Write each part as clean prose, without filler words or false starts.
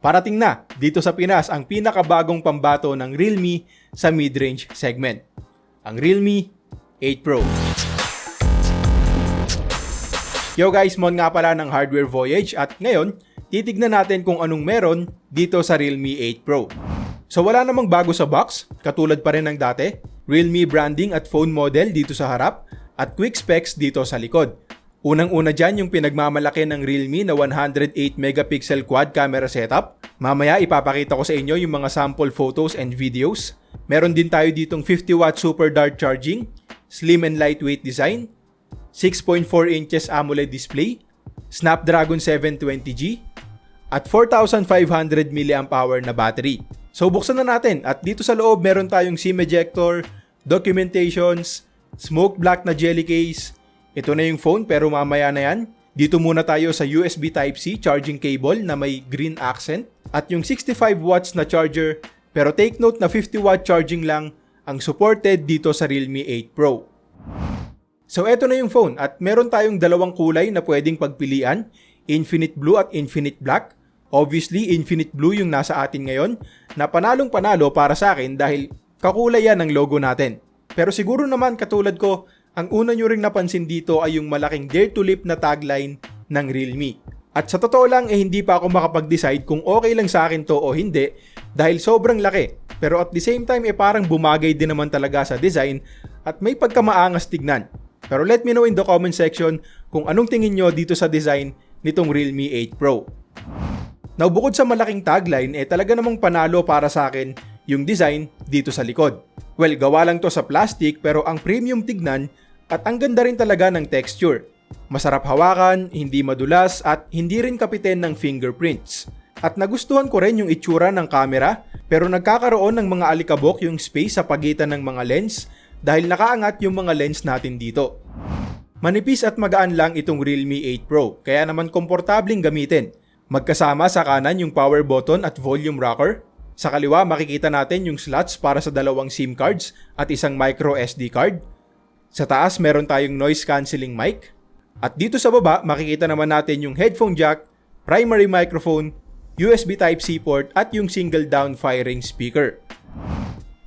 Parating na dito sa Pinas ang pinakabagong pambato ng Realme sa mid-range segment, ang Realme 8 Pro. Yo guys, Mon nga pala ng Hardware Voyage at ngayon, titignan natin kung anong meron dito sa Realme 8 Pro. So wala namang bago sa box, katulad pa rin ng dati, Realme branding at phone model dito sa harap at quick specs dito sa likod. Unang-una dyan yung pinagmamalaki ng Realme na 108 megapixel quad camera setup. Mamaya ipapakita ko sa inyo yung mga sample photos and videos. Meron din tayo ditong 50 watt super dart charging, slim and lightweight design, 6.4 inches AMOLED display, Snapdragon 720G, at 4,500 mAh na battery. So buksan na natin at dito sa loob meron tayong SIM ejector, documentations, smoke black na jelly case. Ito na yung phone pero mamaya na yan. Dito muna tayo sa USB Type-C charging cable na may green accent at yung 65 watts na charger pero take note na 50 watt charging lang ang supported dito sa Realme 8 Pro. So eto na yung phone at meron tayong dalawang kulay na pwedeng pagpilian, Infinite Blue at Infinite Black. Obviously, Infinite Blue yung nasa atin ngayon na panalong panalo para sa akin dahil kakulay yan ng logo natin. Pero siguro naman katulad ko, ang una nyo ring napansin dito ay yung malaking dare to lip na tagline ng Realme. At sa totoo lang hindi pa ako makapag-decide kung okay lang sa akin to o hindi dahil sobrang laki. Pero at the same time parang bumagay din naman talaga sa design at may pagkamaangas tignan. Pero let me know in the comment section kung anong tingin nyo dito sa design nitong Realme 8 Pro. Now bukod sa malaking tagline talaga namang panalo para sa akin yung design dito sa likod. Well, gawa lang to sa plastic pero ang premium tignan at ang ganda rin talaga ng texture. Masarap hawakan, hindi madulas at hindi rin kapitin ng fingerprints. At nagustuhan ko rin yung itsura ng camera pero nagkakaroon ng mga alikabok yung space sa pagitan ng mga lens dahil nakaangat yung mga lens natin dito. Manipis at magaan lang itong Realme 8 Pro kaya naman komportabling gamitin. Magkasama sa kanan yung power button at volume rocker. Sa kaliwa makikita natin yung slots para sa dalawang SIM cards at isang micro SD card. Sa taas meron tayong noise cancelling mic. At dito sa baba makikita naman natin yung headphone jack, primary microphone, USB Type-C port at yung single down firing speaker.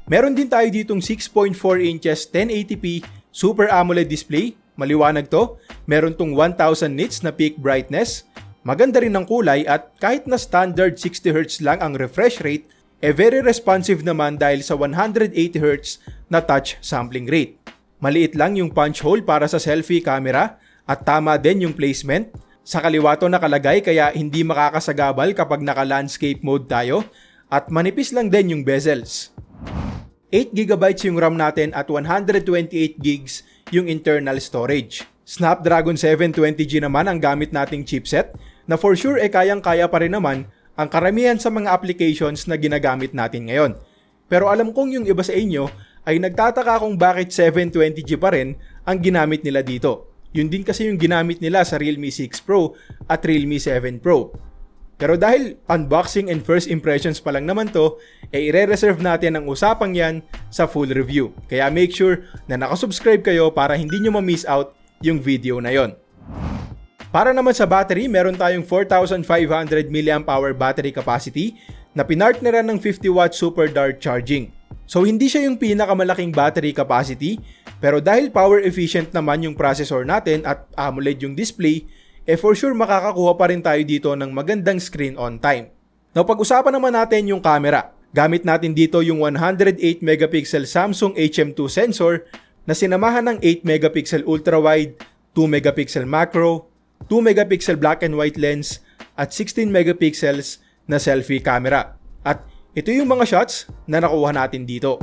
Meron din tayo ditong 6.4 inches 1080p Super AMOLED display. Maliwanag to. Meron tong 1000 nits na peak brightness. Maganda rin ang kulay at kahit na standard 60Hz lang ang refresh rate, very responsive naman dahil sa 180Hz na touch sampling rate. Maliit lang yung punch hole para sa selfie camera at tama din yung placement. Sa kaliwa to nakalagay kaya hindi makakasagabal kapag naka-landscape mode tayo at manipis lang din yung bezels. 8GB yung RAM natin at 128GB yung internal storage. Snapdragon 720G naman ang gamit nating chipset na for sure kayang-kaya pa rin naman ang karamihan sa mga applications na ginagamit natin ngayon. Pero alam kong yung iba sa inyo ay nagtataka kung bakit 720G pa rin ang ginamit nila dito. Yun din kasi yung ginamit nila sa Realme 6 Pro at Realme 7 Pro. Pero dahil unboxing and first impressions pa lang naman to, i-reserve natin ang usapang yan sa full review. Kaya make sure na nakasubscribe kayo para hindi nyo ma-miss out yung video na yon. Para naman sa battery, meron tayong 4,500 mAh battery capacity na pinartneran ng 50 watt super dart charging. So hindi siya yung pinakamalaking battery capacity, pero dahil power efficient naman yung processor natin at AMOLED yung display, for sure makakakuha pa rin tayo dito ng magandang screen on time. Now pag-usapan naman natin yung camera. Gamit natin dito yung 108 megapixel Samsung HM2 sensor na sinamahan ng 8 megapixel ultra-wide, 2 megapixel macro, 2 megapixel black and white lens, at 16 megapixels na selfie camera. At ito yung mga shots na nakuha natin dito.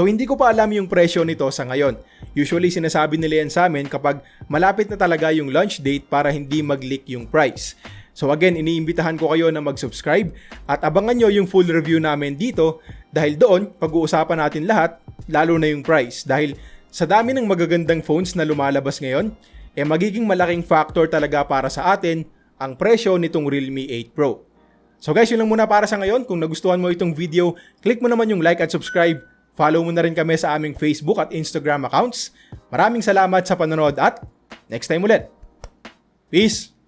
So hindi ko pa alam yung presyo nito sa ngayon. Usually sinasabi nila yan sa amin kapag malapit na talaga yung launch date para hindi mag-leak yung price. So again, iniimbitahan ko kayo na mag-subscribe at abangan nyo yung full review namin dito dahil doon pag-uusapan natin lahat, lalo na yung price. Dahil sa dami ng magagandang phones na lumalabas ngayon, magiging malaking factor talaga para sa atin ang presyo nitong Realme 8 Pro. So guys, yun lang muna para sa ngayon. Kung nagustuhan mo itong video, click mo naman yung like at subscribe. Follow mo na rin kami sa aming Facebook at Instagram accounts. Maraming salamat sa panonood at next time ulit. Peace!